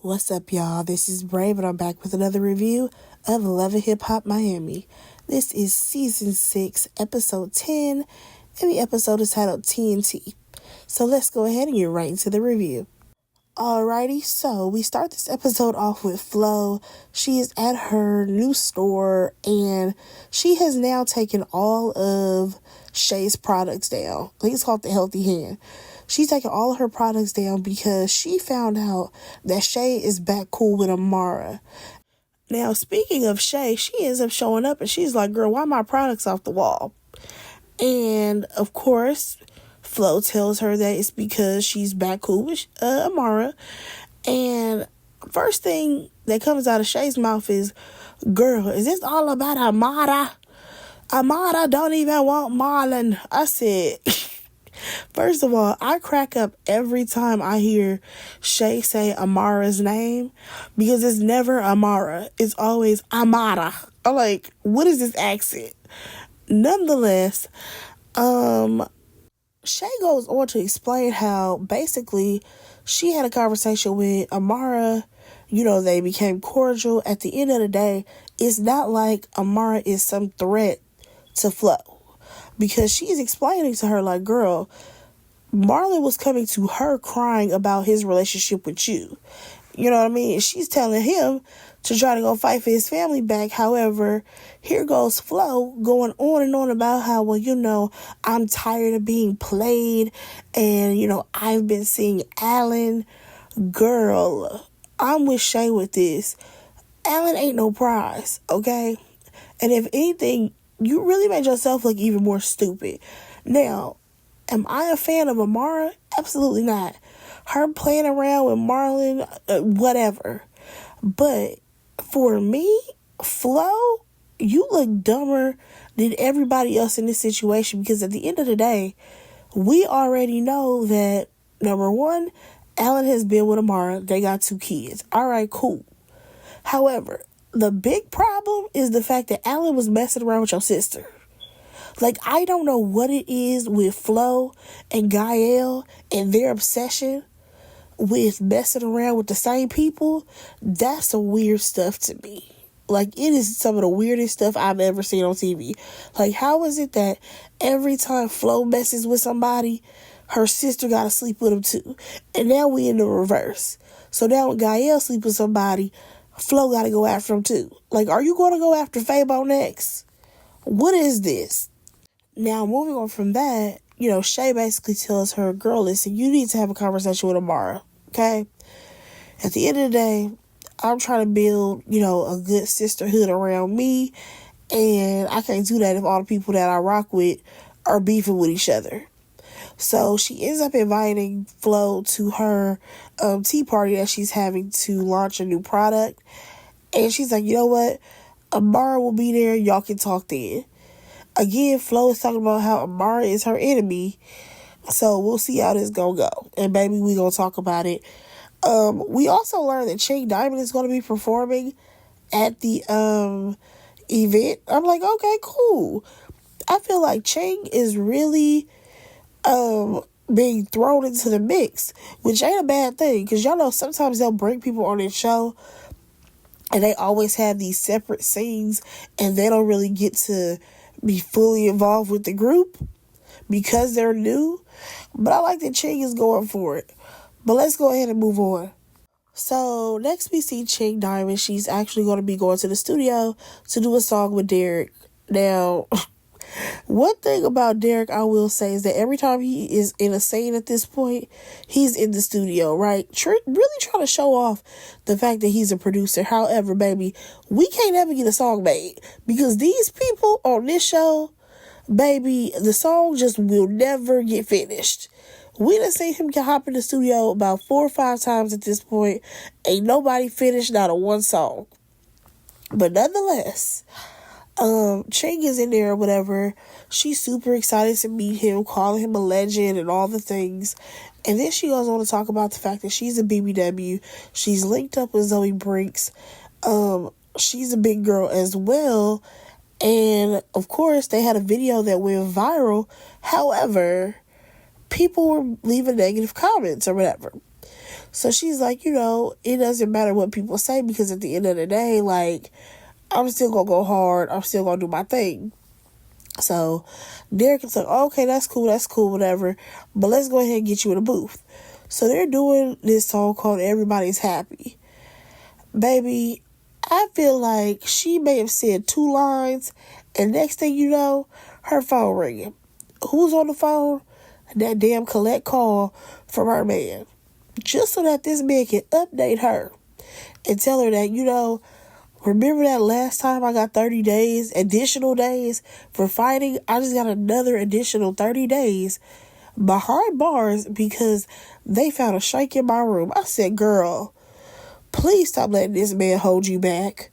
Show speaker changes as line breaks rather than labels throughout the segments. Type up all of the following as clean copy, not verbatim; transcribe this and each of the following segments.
What's up, y'all? This is Brave, and I'm back with another review of Love and Hip Hop Miami. This is Season 6, Episode 10, and the episode is titled TNT. So let's go ahead and get right into the review. Alrighty, so we start this episode off with Flo. She is at her new store, and she has now taken all of Shay's products down. I think it's called the Healthy Hand. She's taking all of her products down because she found out that Shay is back cool with Amara. Now, speaking of Shay, she ends up showing up and she's like, girl, why my products off the wall? And, of course, Flo tells her that it's because she's back cool with Amara. And first thing that comes out of Shay's mouth is, girl, is this all about Amara? Amara don't even want Marlon. I said... First of all, I crack up every time I hear Shay say Amara's name because it's never Amara. It's always Amara. I'm like, what is this accent? Nonetheless, Shay goes on to explain how basically she had a conversation with Amara. You know, they became cordial. At the end of the day, it's not like Amara is some threat to Flo. Because she's explaining to her, like, girl, Marlon was coming to her crying about his relationship with you. You know what I mean? She's telling him to try to go fight for his family back. However, here goes Flo going on and on about how, well, you know, I'm tired of being played. And, you know, I've been seeing Alan. Girl, I'm with Shay with this. Alan ain't no prize, okay? And if anything, you really made yourself look even more stupid. Now, am I a fan of Amara? Absolutely not. Her playing around with Marlon, whatever. But for me, Flo, you look dumber than everybody else in this situation because at the end of the day, we already know that, number one, Alan has been with Amara. They got 2 kids. All right, cool. However, the big problem is the fact that Alan was messing around with your sister. Like, I don't know what it is with Flo and Gael and their obsession with messing around with the same people. That's some weird stuff to me. Like, it is some of the weirdest stuff I've ever seen on TV. Like, how is it that every time Flo messes with somebody, her sister got to sleep with them too? And now we in the reverse. So now when Gael sleep with somebody, Flo got to go after him too. Like, are you going to go after Fabo next? What is this? Now, moving on from that, you know, Shay basically tells her, girl, listen, you need to have a conversation with Amara, okay? At the end of the day, I'm trying to build, you know, a good sisterhood around me, and I can't do that if all the people that I rock with are beefing with each other. So she ends up inviting Flo to her tea party that she's having to launch a new product. And she's like, you know what? Amara will be there. Y'all can talk then. Again, Flo is talking about how Amara is her enemy. So we'll see how this gonna go. And baby, we gonna talk about it. We also learned that Ching Diamond is gonna be performing at the event. I'm like, okay, cool. I feel like Ching is really being thrown into the mix, which ain't a bad thing, because y'all know sometimes they'll bring people on their show and they always have these separate scenes and they don't really get to be fully involved with the group because they're new. But I like that Ching is going for it. But let's go ahead and move on. So next we see Ching Diamond. She's actually going to be going to the studio to do a song with Derek. Now, one thing about Derek I will say is that every time he is in a scene at this point, he's in the studio, right? Really trying to show off the fact that he's a producer. However, baby, we can't ever get a song made because these people on this show, baby, the song just will never get finished. We done seen him hop in the studio about 4 or 5 times at this point. Ain't nobody finished not a one song. But nonetheless, Ching is in there or whatever. She's super excited to meet him, calling him a legend and all the things. And then she goes on to talk about the fact that she's a BBW. She's linked up with Zoe Brinks. She's a big girl as well. And of course, they had a video that went viral. However, people were leaving negative comments or whatever. So she's like, it doesn't matter what people say because at the end of the day, like, I'm still gonna go hard. I'm still gonna do my thing. So Derek is like, okay, that's cool, whatever. But let's go ahead and get you in a booth. So they're doing this song called Everybody's Happy. Baby, I feel like she may have said 2 lines, and next thing you know, her phone ringing. Who's on the phone? That damn collect call from her man. Just so that this man can update her and tell her that, remember that last time I got 30 days, additional days for fighting? I just got another additional 30 days behind bars because they found a shank in my room. I said, girl, please stop letting this man hold you back.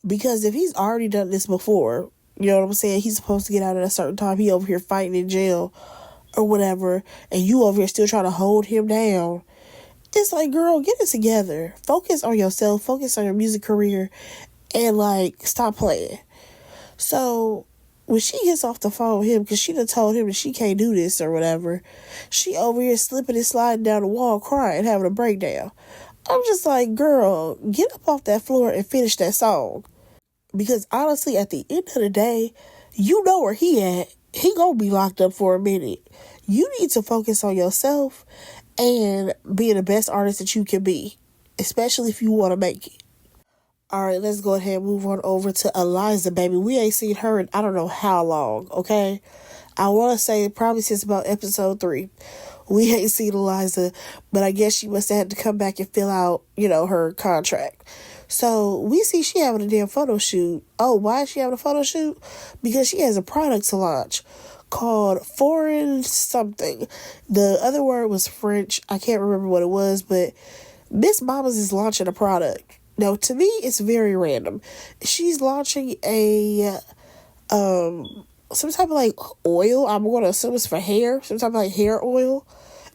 Because if he's already done this before, you know what I'm saying? He's supposed to get out at a certain time. He over here fighting in jail or whatever. And you over here still trying to hold him down. It's like, girl, get it together. Focus on yourself. Focus on your music career. And, like, stop playing. So, when she gets off the phone with him, because she done told him that she can't do this or whatever, she over here slipping and sliding down the wall, crying, having a breakdown. I'm just like, girl, get up off that floor and finish that song. Because, honestly, at the end of the day, you know where he at. He gonna be locked up for a minute. You need to focus on yourself and being the best artist that you can be, especially if you want to make it. All right, let's go ahead and move on over to Eliza, baby. We ain't seen her in I don't know how long, okay? I want to say probably since about episode 3. We ain't seen Eliza, but I guess she must have had to come back and fill out, her contract. So we see she having a damn photo shoot. Oh, why is she having a photo shoot? Because she has a product to launch called Foreign something. The other word was French. I can't remember what it was, but Miss Mamas is launching a product. Now, to me, it's very random. She's launching some type of like oil. I'm going to assume it's for hair. Some type of like hair oil.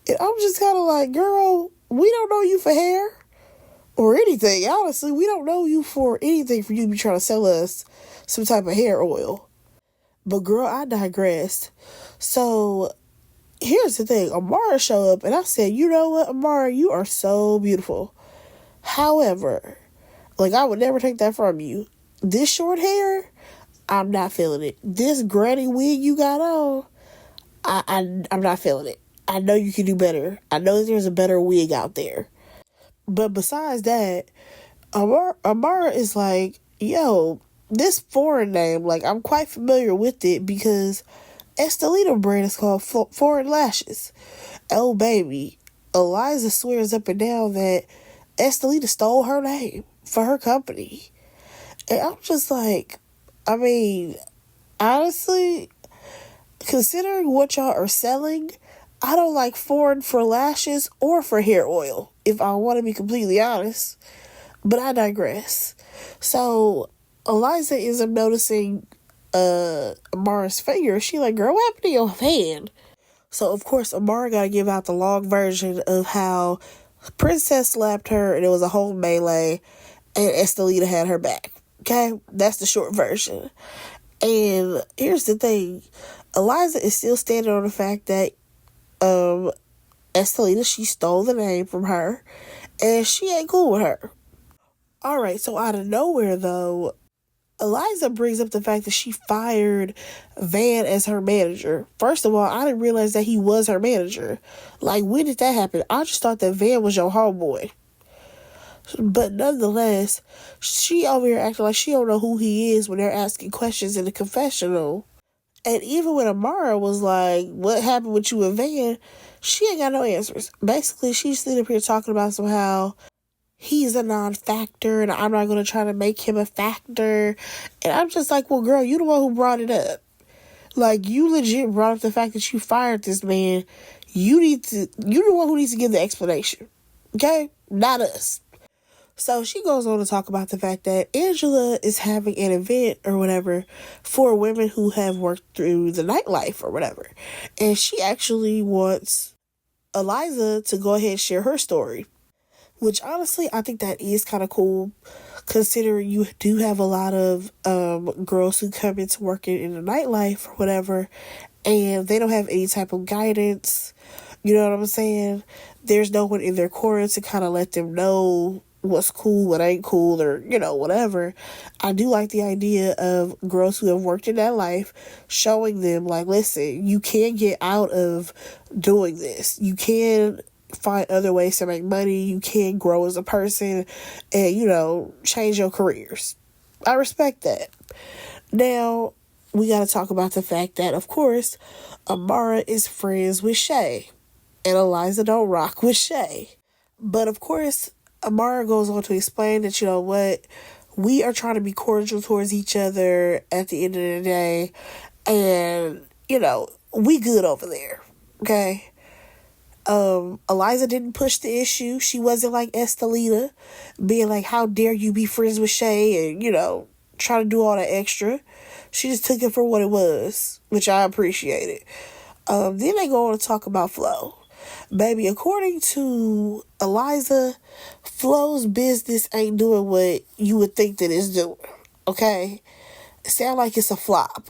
And I'm just kind of like, girl, we don't know you for hair or anything. Honestly, we don't know you for anything for you to be trying to sell us some type of hair oil. But girl, I digress. So here's the thing. Amara showed up and I said, you know what, Amara, you are so beautiful. However, like, I would never take that from you. This short hair, I'm not feeling it. This granny wig you got on, I'm not feeling it. I know you can do better. I know there's a better wig out there. But besides that, Amara is like, yo, this foreign name, like, I'm quite familiar with it because Estelita brand is called Foreign Lashes. Oh, baby. Eliza swears up and down that Estelita stole her name for her company. And I'm just like, I mean, honestly, considering what y'all are selling, I don't like Foreign for lashes or for hair oil, if I want to be completely honest. But I digress. So, Eliza ends up noticing Amara's finger. She like, girl, what happened to your hand? So, of course, Amara got to give out the long version of how Princess slapped her and it was a whole melee and Estelita had her back. Okay? That's the short version. And here's the thing. Eliza is still standing on the fact that Estelita, she stole the name from her and she ain't cool with her. Alright, so out of nowhere though, Eliza brings up the fact that she fired Van as her manager. First of all, I didn't realize that he was her manager. Like, when did that happen? I just thought that Van was your homeboy. But nonetheless, she over here acting like she don't know who he is when they're asking questions in the confessional. And even when Amara was like, what happened with you and Van? She ain't got no answers. Basically, she's sitting up here talking about somehow he's a non-factor and I'm not going to try to make him a factor. And I'm just like, well, girl, you the one who brought it up. Like, you legit brought up the fact that you fired this man. You're the one who needs to give the explanation. Okay? Not us. So she goes on to talk about the fact that Angela is having an event or whatever for women who have worked through the nightlife or whatever. And she actually wants Eliza to go ahead and share her story. Which, honestly, I think that is kind of cool, considering you do have a lot of girls who come into working in the nightlife or whatever, and they don't have any type of guidance. You know what I'm saying? there's no one in their corner to kind of let them know what's cool, what ain't cool, or, whatever. I do like the idea of girls who have worked in that life showing them, like, listen, you can get out of doing this. You can find other ways to make money. You can grow as a person and, change your careers. I respect that. Now, we got to talk about the fact that, of course, Amara is friends with Shay, and Eliza don't rock with Shay. But, of course, Amara goes on to explain that, we are trying to be cordial towards each other at the end of the day, and, we good over there, okay? Eliza didn't push the issue. She wasn't like Estelita, being like, how dare you be friends with Shay, and, try to do all that extra. She just took it for what it was, which I appreciated. Then they go on to talk about Flo. Baby, according to Eliza, Flo's business ain't doing what you would think that it's doing. Okay? It sounds like it's a flop.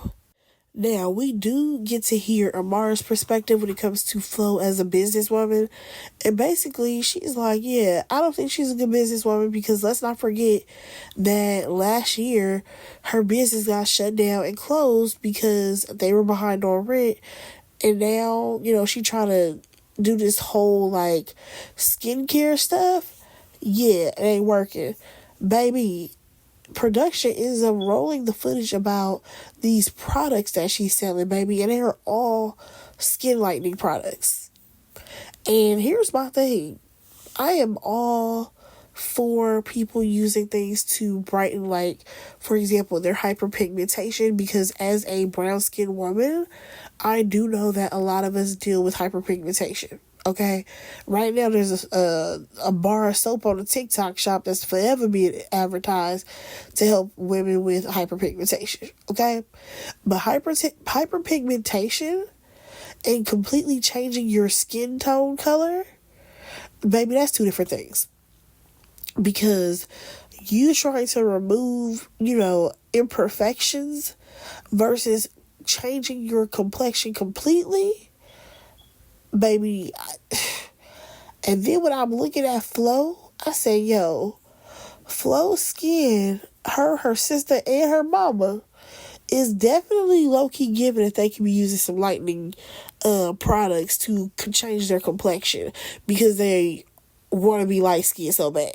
Now, we do get to hear Amara's perspective when it comes to Flo as a businesswoman. And basically, she's like, yeah, I don't think she's a good businesswoman because let's not forget that last year, her business got shut down and closed because they were behind on rent. And now, she trying to do this whole, like, skincare stuff. Yeah, it ain't working. Baby, production is rolling the footage about these products that she's selling, baby, and they're all skin lightening products. And here's my thing. I am all for people using things to brighten, like, for example, their hyperpigmentation, because as a brown skinned woman, I do know that a lot of us deal with hyperpigmentation. Okay, right now there's a bar of soap on the TikTok shop that's forever being advertised to help women with hyperpigmentation. Okay, but hyperpigmentation and completely changing your skin tone color, baby, that's two different things. Because you trying to remove, imperfections versus changing your complexion completely, baby. And then when I'm looking at Flo, I say, yo, Flo's skin, her sister, and her mama is definitely low-key given that they can be using some lightening products to change their complexion because they want to be light-skinned so bad.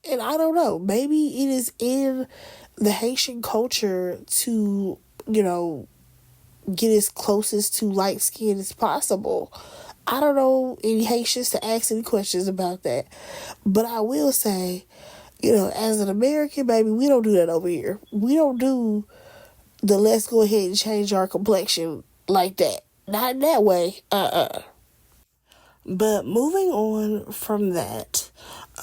And I don't know, maybe it is in the Haitian culture to, get as closest to light skin as possible. I don't know any Haitians to ask any questions about that. But I will say, as an American, baby, we don't do that over here. We don't do the let's go ahead and change our complexion like that. Not in that way. But moving on from that,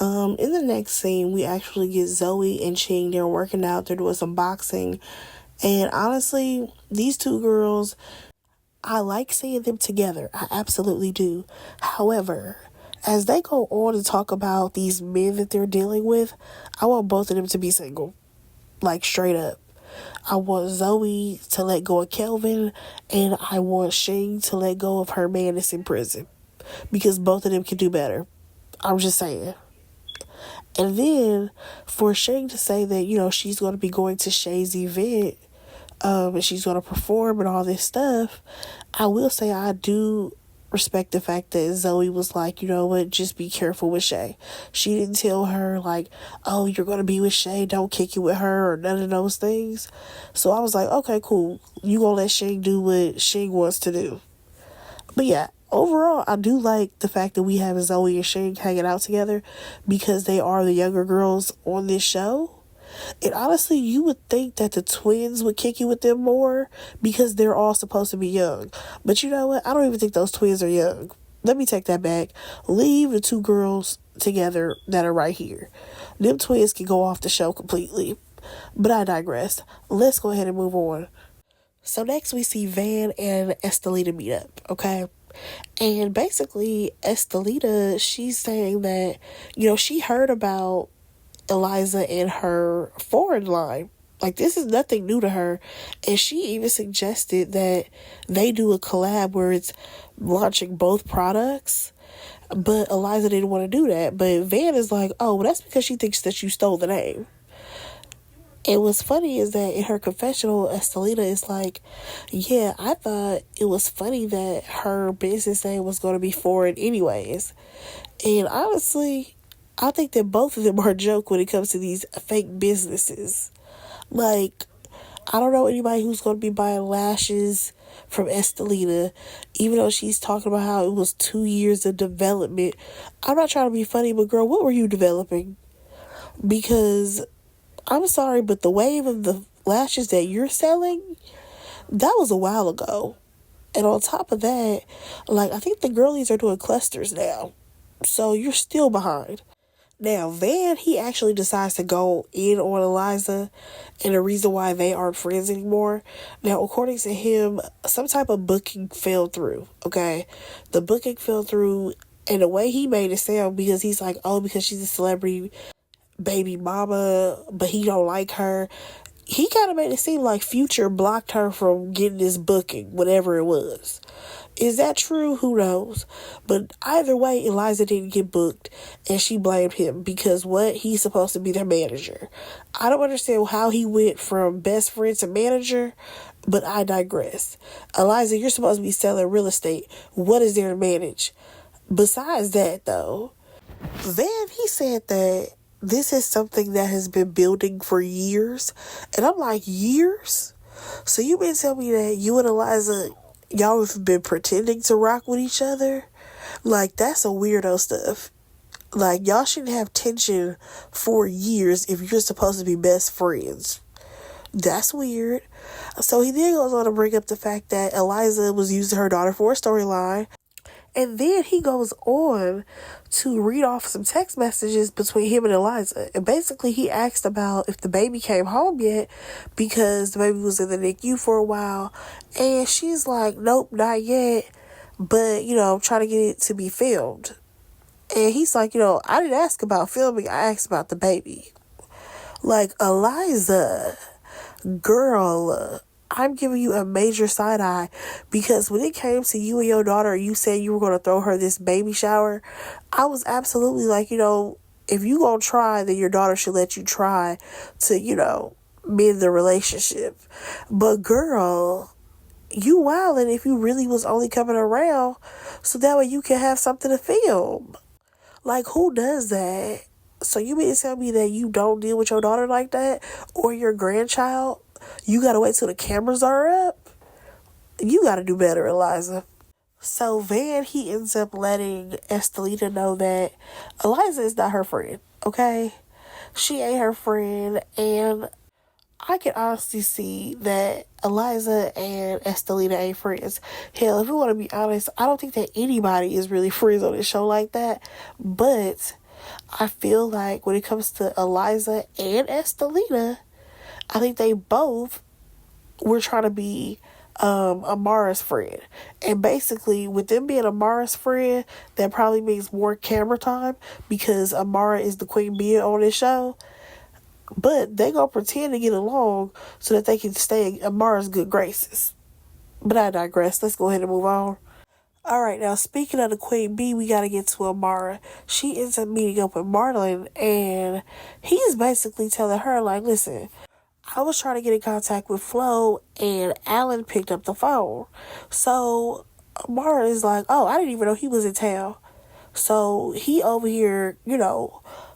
in the next scene, we actually get Zoe and Ching. They're working out. They're doing some boxing. And honestly, these two girls, I like seeing them together. I absolutely do. However, as they go on to talk about these men that they're dealing with, I want both of them to be single. Like, straight up. I want Zoe to let go of Kelvin, and I want Ching to let go of her man that's in prison. Because both of them can do better. I'm just saying. And then, for Ching to say that, she's going to be going to Shay's event, and she's going to perform and all this stuff, I will say I do respect the fact that Zoe was like, you know what, just be careful with Shay. She didn't tell her, like, oh, you're going to be with Shay, don't kick it with her, or none of those things. So I was like, okay, cool. You going to let Ching do what Ching wants to do. But yeah, overall, I do like the fact that we have Zoe and Ching hanging out together because they are the younger girls on this show. And honestly, you would think that the twins would kick it with them more because they're all supposed to be young. But you know what? I don't even think those twins are young. Let me take that back. Leave the two girls together that are right here. Them twins can go off the show completely. But I digress. Let's go ahead and move on. So next we see Van and Estelita meet up, okay? And basically, Estelita, she's saying that, she heard about Eliza and her foreign line. Like, this is nothing new to her. And she even suggested that they do a collab where it's launching both products. But Eliza didn't want to do that. But Van is like, oh, well, that's because she thinks that you stole the name. And what's funny is that in her confessional, Estelita is like, yeah, I thought it was funny that her business name was going to be foreign anyways. And honestly, I think that both of them are a joke when it comes to these fake businesses. Like, I don't know anybody who's going to be buying lashes from Estelita, even though she's talking about how it was 2 years of development. I'm not trying to be funny, but girl, what were you developing? Because I'm sorry, but the wave of the lashes that you're selling, that was a while ago. And on top of that, like, I think the girlies are doing clusters now. So you're still behind. Now, Van, he actually decides to go in on Eliza, and the reason why they aren't friends anymore. Now, according to him, some type of booking fell through, okay? The booking fell through, and the way he made it sound, because he's like, oh, because she's a celebrity baby mama, but he don't like her. He kind of made it seem like Future blocked her from getting this booking, whatever it was. Is that true? Who knows? But either way, Eliza didn't get booked, and she blamed him because what? He's supposed to be their manager. I don't understand how he went from best friend to manager, but I digress. Eliza, you're supposed to be selling real estate. What is there to manage? Besides that, though, Van, he said that this is something that has been building for years. And I'm like, years? So you mean tell me that you and Eliza, y'all have been pretending to rock with each other? Like, that's some weirdo stuff. Like, y'all shouldn't have tension for years if you're supposed to be best friends. That's weird. So he then goes on to bring up the fact that Eliza was using her daughter for a storyline. And then he goes on to read off some text messages between him and Eliza. And basically he asked about if the baby came home yet because the baby was in the NICU for a while. And she's like, nope, not yet. But, I'm trying to get it to be filmed. And he's like, I didn't ask about filming. I asked about the baby. Like, Eliza, girl, I'm giving you a major side eye because when it came to you and your daughter, you said you were going to throw her this baby shower. I was absolutely like, if you going to try, then your daughter should let you try to, mend the relationship. But girl, you wildin' if you really was only coming around so that way you can have something to film. Like, who does that? So you mean to tell me that you don't deal with your daughter like that or your grandchild? You gotta wait till the cameras are up? You gotta do better, Eliza. So Van, he ends up letting Estelita know that Eliza is not her friend, okay? She ain't her friend, and I can honestly see that Eliza and Estelita ain't friends. Hell, if we want to be honest, I don't think that anybody is really friends on this show like that, but I feel like when it comes to Eliza and Estelita, I think they both were trying to be Amara's friend. And basically, with them being Amara's friend, that probably means more camera time because Amara is the queen bee on this show. But they gonna pretend to get along so that they can stay in Amara's good graces. But I digress. Let's go ahead and move on. Alright, now speaking of the queen bee, we gotta get to Amara. She ends up meeting up with Marlon, and he's basically telling her, like, listen, I was trying to get in contact with Flo, and Alan picked up the phone. So Amara is like, oh, I didn't even know he was in town. So he over here,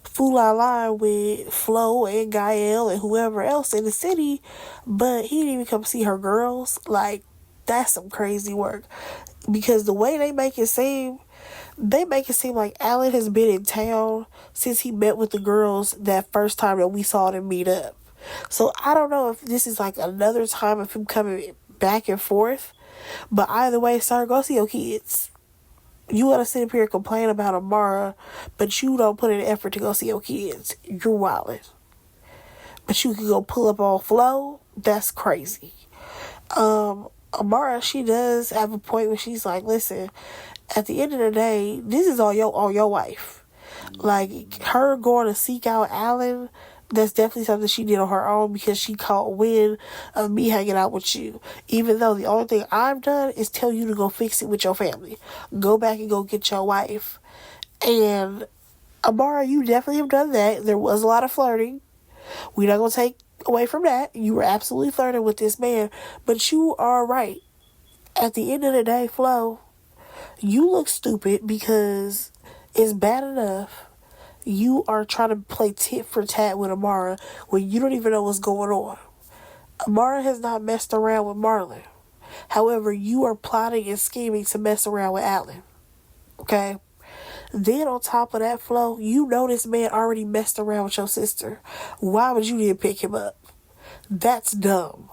fool la la with Flo and Gael and whoever else in the city, but he didn't even come see her girls. Like, that's some crazy work. Because the way they make it seem like Alan has been in town since he met with the girls that first time that we saw them meet up. So I don't know if this is like another time of him coming back and forth. But either way, sir, go see your kids. You want to sit up here and complain about Amara, but you don't put in effort to go see your kids. You're wildin'. But you can go pull up on Flo? That's crazy. Amara, she does have a point where she's like, listen, at the end of the day, this is on your wife. Like, her going to seek out Alan, that's definitely something she did on her own because she caught wind of me hanging out with you. Even though the only thing I've done is tell you to go fix it with your family. Go back and go get your wife. And Amara, you definitely have done that. There was a lot of flirting. We're not going to take away from that. You were absolutely flirting with this man. But you are right. At the end of the day, Flo, you look stupid because it's bad enough you are trying to play tit for tat with Amara when you don't even know what's going on. Amara has not messed around with Marlon. However, you are plotting and scheming to mess around with Alan. Okay? Then on top of that, Flo, you know this man already messed around with your sister. Why would you need to pick him up? That's dumb.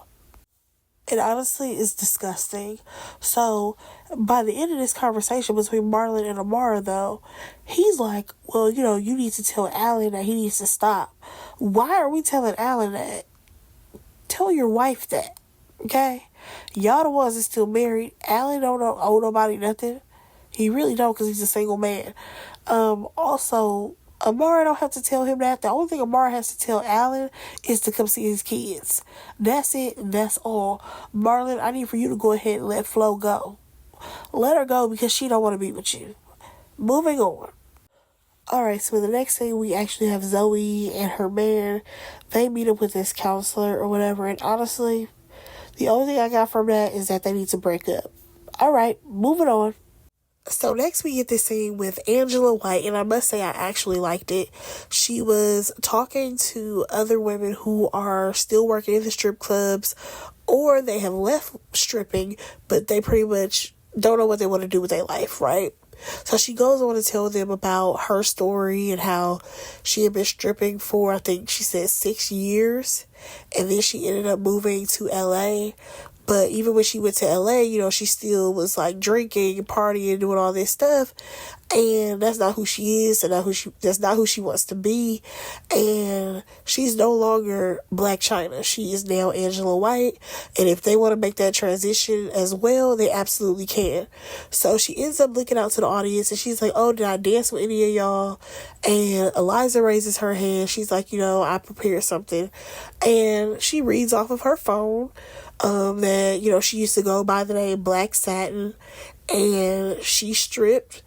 And honestly, it's disgusting. So, by the end of this conversation between Marlon and Amara, though, he's like, well, you need to tell Alan that he needs to stop. Why are we telling Alan that? Tell your wife that. Okay? Y'all the ones that's still married. Alan don't owe nobody nothing. He really don't because he's a single man. Also, Amara don't have to tell him that. The only thing Amara has to tell Alan is to come see his kids. That's it. That's all. Marlon, I need for you to go ahead and let Flo go. Let her go because she don't want to be with you. Moving on. Alright, so the next thing we actually have Zoe and her man. They meet up with this counselor or whatever. And honestly, the only thing I got from that is that they need to break up. Alright, moving on. So next we get this scene with Angela White, and I must say I actually liked it. She was talking to other women who are still working in the strip clubs, or they have left stripping, but they pretty much don't know what they want to do with their life, right? So she goes on to tell them about her story and how she had been stripping for, I think she said 6 years, and then she ended up moving to LA. But even when she went to LA, she still was like drinking and partying, doing all this stuff. And that's not who she is, and that's not who she wants to be. And she's no longer Blac Chyna. She is now Angela White. And if they want to make that transition as well, they absolutely can. So she ends up looking out to the audience and she's like, oh, did I dance with any of y'all? And Eliza raises her hand. She's like, I prepared something. And she reads off of her phone that, she used to go by the name Black Satin, and she stripped,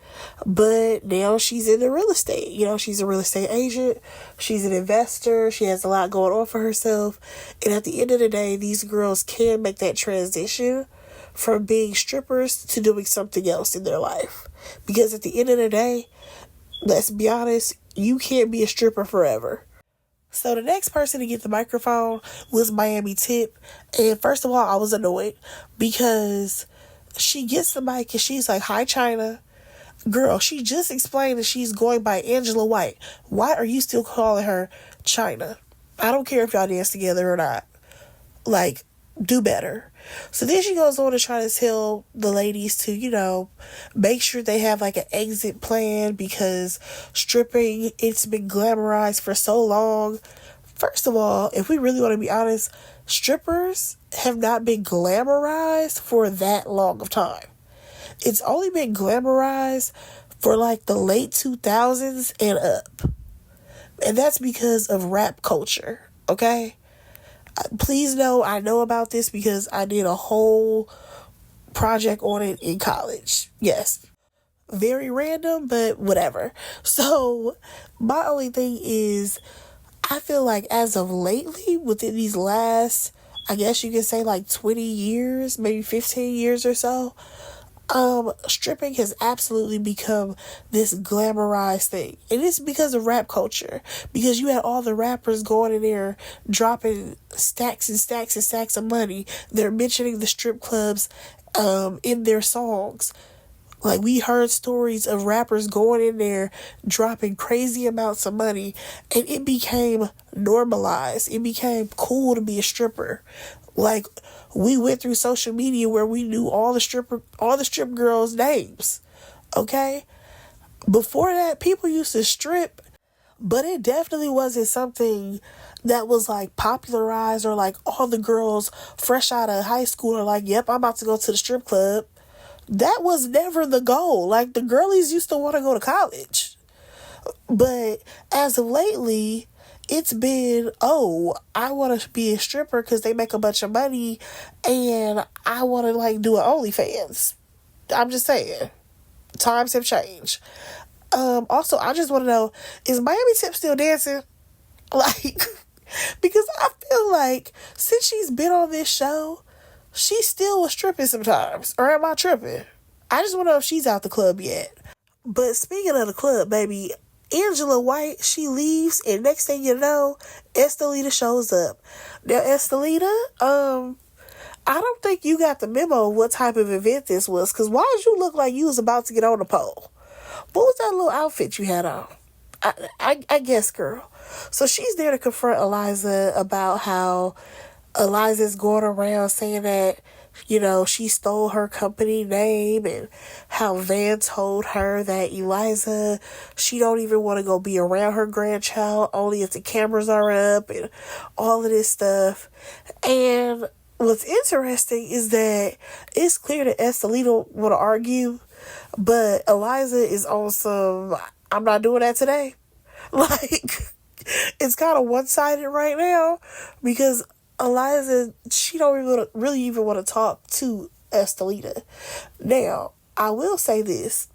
but now she's into real estate. She's a real estate agent. She's an investor. She has a lot going on for herself. And at the end of the day, these girls can make that transition from being strippers to doing something else in their life. Because at the end of the day, let's be honest, you can't be a stripper forever. So the next person to get the microphone was Miami Tip. And first of all, I was annoyed because she gets the mic and she's like, hi, Chyna. Girl, she just explained that she's going by Angela White. Why are you still calling her Chyna? I don't care if y'all dance together or not. Like, do better. So then she goes on to try to tell the ladies to, make sure they have like an exit plan because stripping, it's been glamorized for so long. First of all, if we really want to be honest, strippers have not been glamorized for that long of time. It's only been glamorized for like the late 2000s and up. And that's because of rap culture, okay? Please know I know about this because I did a whole project on it in college. Yes. Very random, but whatever. So, my only thing is, I feel like as of lately, within these last, I guess you could say like 20 years, maybe 15 years or so, stripping has absolutely become this glamorized thing. And it's because of rap culture. Because you had all the rappers going in there dropping stacks and stacks and stacks of money. They're mentioning the strip clubs in their songs. Like, we heard stories of rappers going in there dropping crazy amounts of money, and it became normalized. It became cool to be a stripper. Like, we went through social media where we knew all the strip girls' names. Okay? Before that, people used to strip, but it definitely wasn't something that was like popularized, or like all the girls fresh out of high school are like, yep, I'm about to go to the strip club. That was never the goal. Like, the girlies used to want to go to college. But as of lately, it's been, oh, I want to be a stripper because they make a bunch of money and I want to like do an OnlyFans. I'm just saying. Times have changed. Also, I just want to know, is Miami Tip still dancing? Like, because I feel like since she's been on this show, she still was tripping sometimes. Or am I tripping? I just want to know if she's out the club yet. But speaking of the club, baby, Angela White, she leaves, and next thing you know, Estelita shows up. Now, Estelita, I don't think you got the memo of what type of event this was, because why did you look like you was about to get on the pole? What was that little outfit you had on? I guess, girl. So she's there to confront Eliza about how Eliza's going around saying that, she stole her company name, and how Van told her that Eliza, she don't even want to go be around her grandchild only if the cameras are up, and all of this stuff. And what's interesting is that it's clear that Estelita want to argue, but Eliza is on some, I'm not doing that today. Like, it's kind of one-sided right now, because Eliza, she don't really even want to talk to Estelita. Now, I will say this.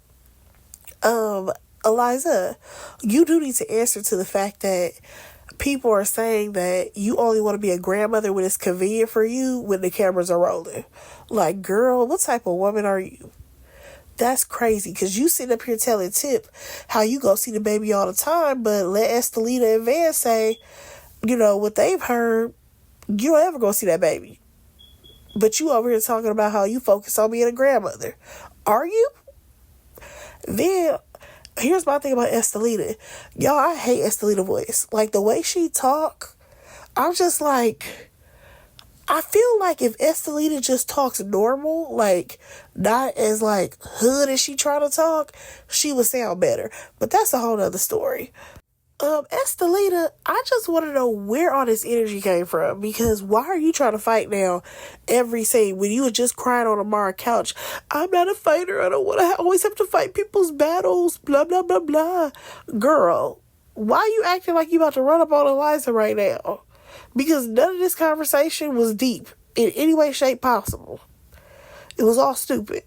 Eliza, you do need to answer to the fact that people are saying that you only want to be a grandmother when it's convenient for you when the cameras are rolling. Like, girl, what type of woman are you? That's crazy, because you sit up here telling Tip how you go see the baby all the time, but let Estelita and Van say, what they've heard, you don't ever go see that baby. But you over here talking about how you focus on being a grandmother. Are you? Then, here's my thing about Estelita. Y'all, I hate Estelita's voice. Like, the way she talk, I'm just like, I feel like if Estelita just talks normal, like, not as, like, hood as she trying to talk, she would sound better. But that's a whole nother story. Estelita, I just want to know where all this energy came from, because why are you trying to fight now every scene when you were just crying on Amara's couch? I'm not a fighter. I don't want to always have to fight people's battles, blah, blah, blah, blah. Girl, why are you acting like you about to run up on Eliza right now? Because none of this conversation was deep in any way, shape possible. It was all stupid.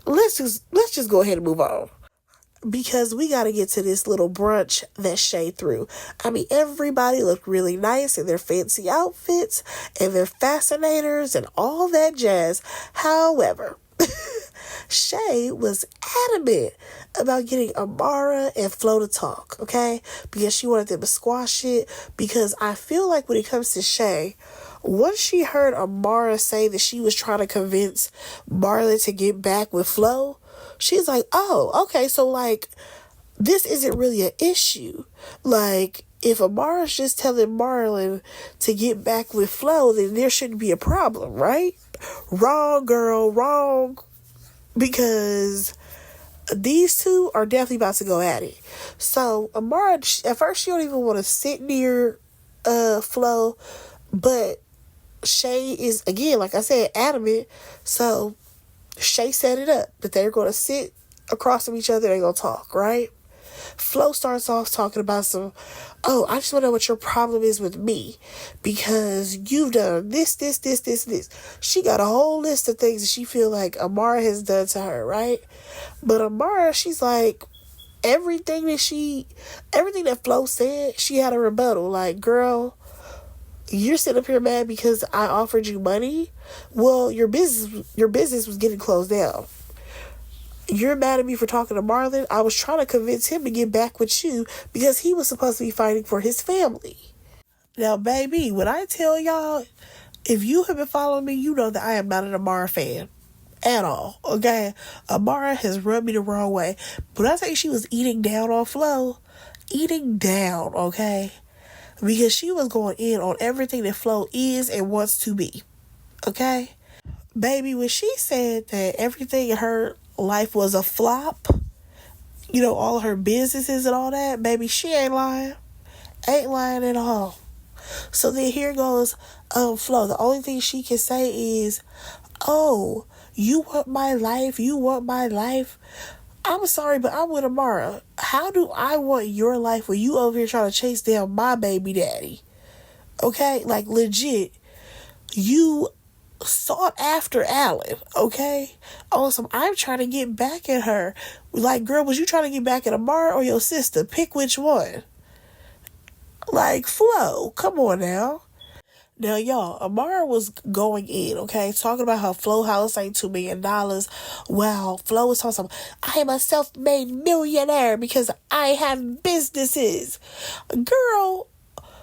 Let's just go ahead and move on, because we got to get to this little brunch that Shay threw. I mean, everybody looked really nice in their fancy outfits and their fascinators and all that jazz. However, Shay was adamant about getting Amara and Flo to talk, okay? Because she wanted them to squash it. Because I feel like when it comes to Shay, once she heard Amara say that she was trying to convince Marlon to get back with Flo, she's like, oh, okay, so, like, this isn't really an issue. Like, if Amara's just telling Marlon to get back with Flo, then there shouldn't be a problem, right? Wrong, girl, wrong. Because these two are definitely about to go at it. So, Amara, at first, she don't even want to sit near Flo, but Shay is, again, like I said, adamant. So, Shay set it up that they're going to sit across from each other. They're going to talk, right? Flo starts off talking about I just want to know what your problem is with me, because you've done this. She got a whole list of things that she feel like Amara has done to her, right? But Amara, she's like, everything that Flo said, she had a rebuttal. Like, girl, you're sitting up here mad because I offered you money? Well, your business was getting closed down. You're mad at me for talking to Marlon? I was trying to convince him to get back with you because he was supposed to be fighting for his family. Now, baby, when I tell y'all, if you have been following me, you know that I am not an Amara fan at all, okay? Amara has rubbed me the wrong way. But I think she was eating down on Flo. Eating down, okay? Because she was going in on everything that Flo is and wants to be, okay? Baby, when she said that everything in her life was a flop, all her businesses and all that, baby, she ain't lying. Ain't lying at all. So then here goes Flo. The only thing she can say is, oh, you want my life? I'm sorry, but I'm with Amara. How do I want your life when you over here trying to chase down my baby daddy? Okay? Like, legit, you sought after Alan, okay? Awesome. I'm trying to get back at her. Like, girl, was you trying to get back at Amara or your sister? Pick which one. Like, Flo, come on now. Now, y'all, Amara was going in, okay, talking about how Flo house ain't $2 million. Wow, Flo was talking about, I am a self-made millionaire because I have businesses. Girl,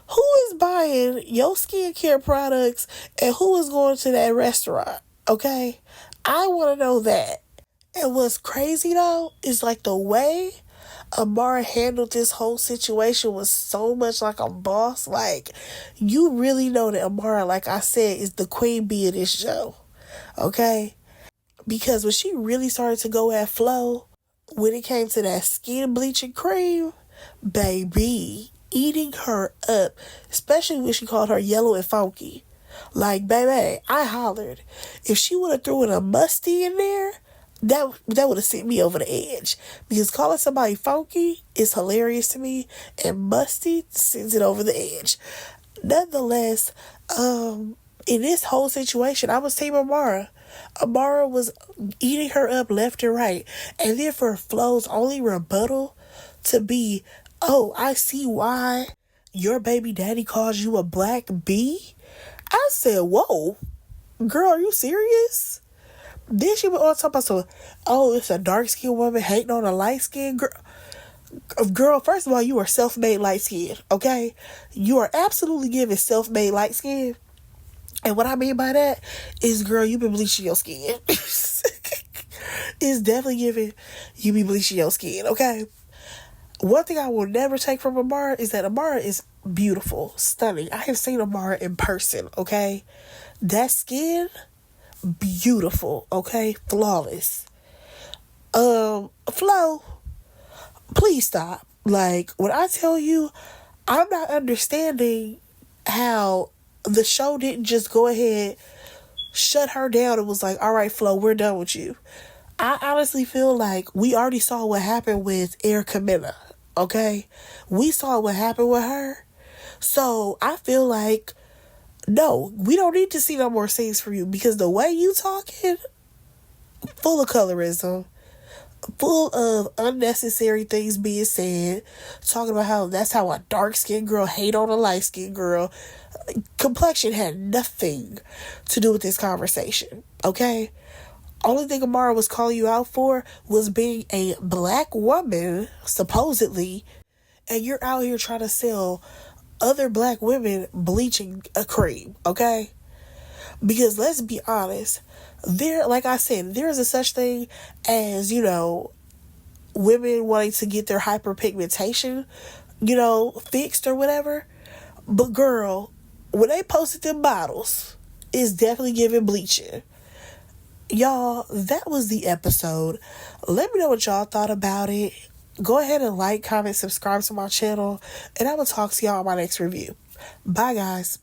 who is buying your skincare products and who is going to that restaurant? Okay? I want to know that. And what's crazy though is like the way Amara handled this whole situation was so much like a boss. Like, you really know that Amara, like I said, is the queen bee of this show. Okay? Because when she really started to go at Flo, when it came to that skin bleaching cream, baby, eating her up, especially when she called her yellow and funky. Like, baby, I hollered. If she would have threw in a musty in there, that would have sent me over the edge. Because calling somebody funky is hilarious to me, and musty sends it over the edge. Nonetheless, in this whole situation, I was Team Amara. Amara was eating her up left and right. And then for Flo's only rebuttal to be, oh, I see why your baby daddy calls you a black bee. I said, whoa, girl, are you serious? Then she went on talking about, so, oh, it's a dark-skinned woman hating on a light-skinned girl. Girl, first of all, you are self-made light-skinned, okay? You are absolutely giving self-made light-skinned. And what I mean by that is, girl, you've been bleaching your skin. It's definitely giving you be bleaching your skin, okay? One thing I will never take from Amara is that Amara is beautiful, stunning. I have seen Amara in person, okay? That skin, beautiful, okay? Flawless. Flo, please stop. Like, when I tell you, I'm not understanding how the show didn't just go ahead, shut her down, and was like, all right, Flo, we're done with you. I honestly feel like we already saw what happened with Erica Mena, okay? We saw what happened with her. So I feel like, no, we don't need to see no more scenes from you, because the way you talking, full of colorism, full of unnecessary things being said, talking about how that's how a dark-skinned girl hate on a light-skinned girl. Complexion had nothing to do with this conversation, okay? Only thing Amara was calling you out for was being a black woman, supposedly, and you're out here trying to sell other black women bleaching a cream, okay? Because let's be honest, like I said, there is a such thing as, women wanting to get their hyperpigmentation, fixed or whatever. But girl, when they posted them bottles, it's definitely giving bleaching. Y'all, that was the episode. Let me know what y'all thought about it. Go ahead and like, comment, subscribe to my channel, and I will talk to y'all in my next review. Bye, guys.